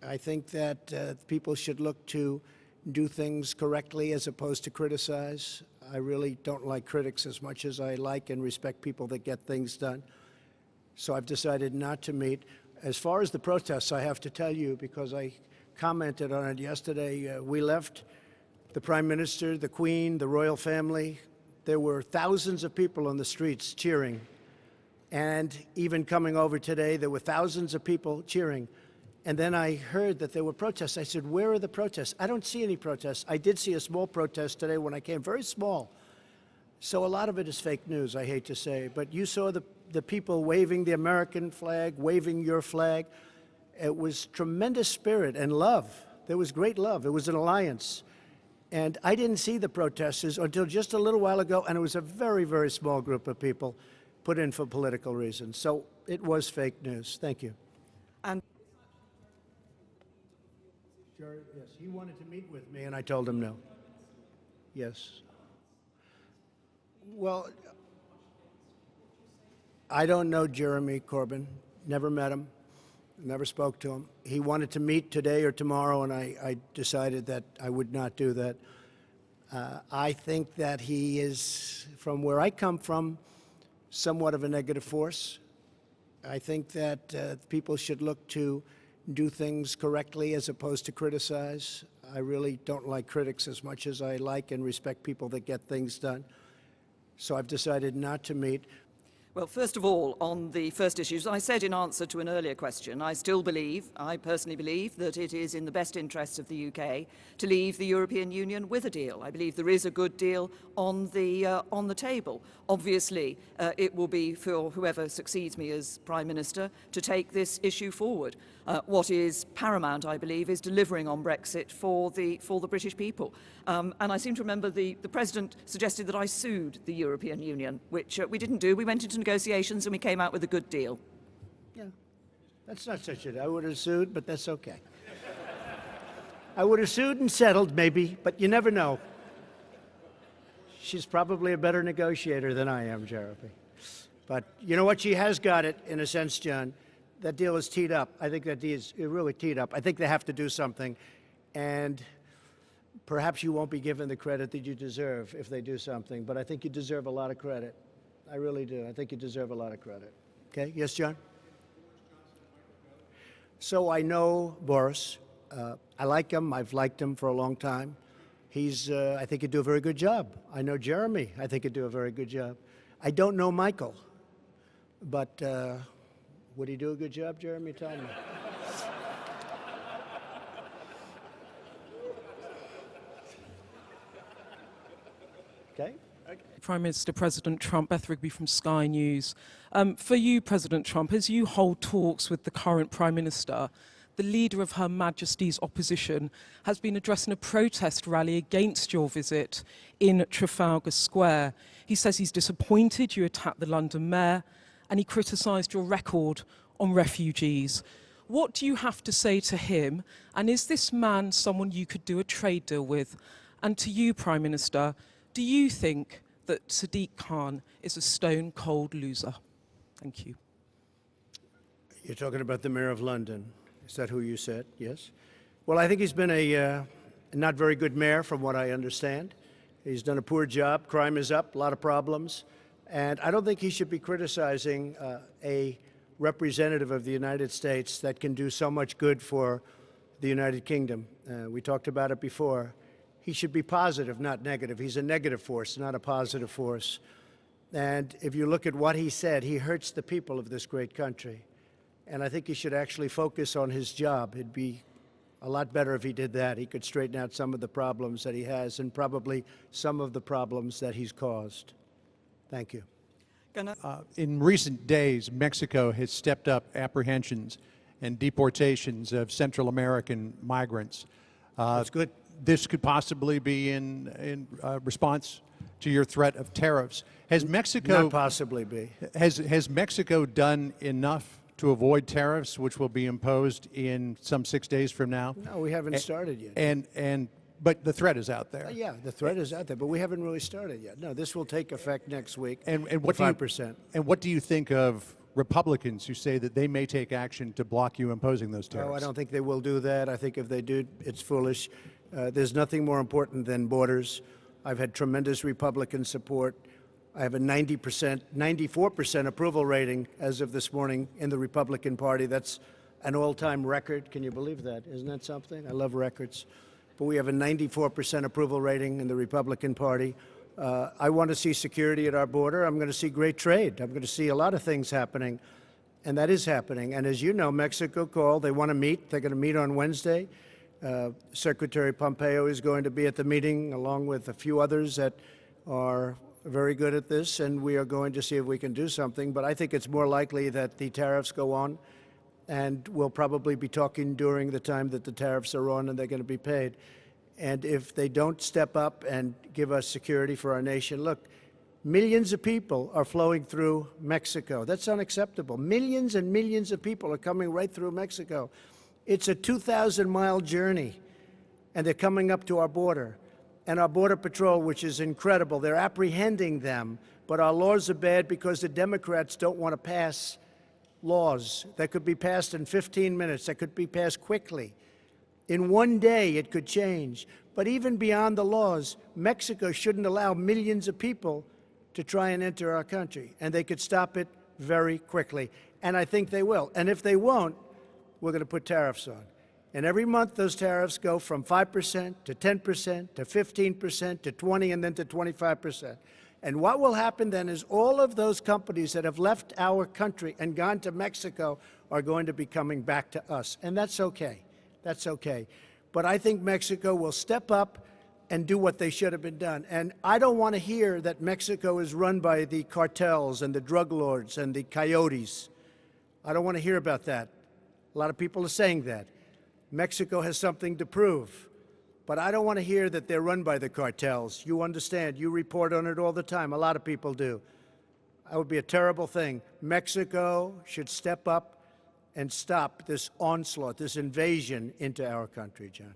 I think that people should look to do things correctly as opposed to criticize. I really don't like critics as much as I like and respect people that get things done. So I've decided not to meet. As far as the protests, I have to tell you, because I commented on it yesterday, we left the Prime Minister, the Queen, the royal family. There were thousands of people on the streets cheering. And even coming over today, there were thousands of people cheering. And then I heard that there were protests. I said, where are the protests? I don't see any protests. I did see a small protest today when I came, very small. So a lot of it is fake news, I hate to say. But you saw the people waving the American flag, waving your flag. It was tremendous spirit and love. There was great love. It was an alliance. And I didn't see the protesters until just a little while ago, and it was a very, very small group of people put in for political reasons. So it was fake news. Thank you. And Jerry, yes, he wanted to meet with me, and I told him no. Yes. Well, I don't know Jeremy Corbyn. Never met him. Never spoke to him. He wanted to meet today or tomorrow, and I decided that I would not do that. I think that he is, from where I come from, somewhat of a negative force. I think that people should look to do things correctly as opposed to criticize. I really don't like critics as much as I like and respect people that get things done. So I've decided not to meet. well, first of all, on the first issues, I said in answer to an earlier question, I personally believe that it is in the best interests of the UK to leave the European Union with a deal. I believe there is a good deal on the table. Obviously, it will be for whoever succeeds me as Prime Minister to take this issue forward. What is paramount, I believe, is delivering on Brexit for the British people. And I seem to remember the President suggested that I sued the European Union, which we didn't do. We went into negotiations and we came out with a good deal. Yeah, that's not such a... I would have sued, but that's okay. I would have sued and settled, maybe, but you never know. She's probably a better negotiator than I am, Jeremy. But you know what? She has got it, in a sense, John. That deal is teed up. I think that deal is really teed up. I think they have to do something. And perhaps you won't be given the credit that you deserve if they do something, but I think you deserve a lot of credit. I really do. I think you deserve a lot of credit. Okay? Yes, John? So I know Boris. I like him. I've liked him for a long time. I think he'd do a very good job. I know Jeremy. I think he'd do a very good job. I don't know Michael, but would he do a good job, Jeremy? Tell me. Okay. Prime Minister President Trump, Beth Rigby from Sky News. For you, President Trump, as you hold talks with the current Prime Minister, the leader of Her Majesty's opposition has been addressing a protest rally against your visit in Trafalgar Square. He says he's disappointed you attacked the London mayor, and he criticised your record on refugees. What do you have to say to him? And is this man someone you could do a trade deal with? And to you, Prime Minister, do you think that Sadiq Khan is a stone-cold loser? Thank you. You're talking about the Mayor of London. Is that who you said? Yes. Well, I think he's been a not very good mayor, from what I understand. He's done a poor job. Crime is up, a lot of problems. And I don't think he should be criticizing a representative of the United States that can do so much good for the United Kingdom. We talked about it before. He should be positive, not negative. He's a negative force, not a positive force. And if you look at what he said, he hurts the people of this great country. And I think he should actually focus on his job. It'd be a lot better if he did that. He could straighten out some of the problems that he has and probably some of the problems that he's caused. Thank you. In recent days, Mexico has stepped up apprehensions and deportations of Central American migrants. That's good. This could possibly be in response to your threat of tariffs. Has Mexico not possibly be? Has Mexico done enough to avoid tariffs, which will be imposed in some 6 days from now? No, we haven't started yet. But the threat is out there. Yeah, the threat is out there, but we haven't really started yet. No, this will take effect next week. And what 5%. And what do you think of Republicans who say that they may take action to block you imposing those tariffs. No, I don't think they will do that. I think if they do, it's foolish. There's nothing more important than borders. I've had tremendous Republican support. I have a 94% approval rating as of this morning in the Republican Party. That's an all-time record. Can you believe that? Isn't that something? I love records. But we have a 94% approval rating in the Republican Party. I want to see security at our border. I'm going to see great trade. I'm going to see a lot of things happening, and that is happening. And as you know, Mexico called. They want to meet. They're going to meet on Wednesday. Secretary Pompeo is going to be at the meeting, along with a few others that are very good at this, and we are going to see if we can do something. But I think it's more likely that the tariffs go on, and we'll probably be talking during the time that the tariffs are on and they're going to be paid. And if they don't step up and give us security for our nation, look, millions of people are flowing through Mexico. That's unacceptable. Millions and millions of people are coming right through Mexico. It's a 2,000-mile journey, and they're coming up to our border. And our Border Patrol, which is incredible, they're apprehending them. But our laws are bad because the Democrats don't want to pass laws that could be passed in 15 minutes, that could be passed quickly. In one day, it could change. But even beyond the laws, Mexico shouldn't allow millions of people to try and enter our country. And they could stop it very quickly. And I think they will. And if they won't, we're going to put tariffs on. And every month, those tariffs go from 5% to 10% to 15% to 20% and then to 25%. And what will happen then is all of those companies that have left our country and gone to Mexico are going to be coming back to us. And that's okay. That's okay. But I think Mexico will step up and do what they should have been done. And I don't want to hear that Mexico is run by the cartels and the drug lords and the coyotes. I don't want to hear about that. A lot of people are saying that. Mexico has something to prove. But I don't want to hear that they're run by the cartels. You understand. You report on it all the time. A lot of people do. That would be a terrible thing. Mexico should step up and stop this onslaught, this invasion into our country, John.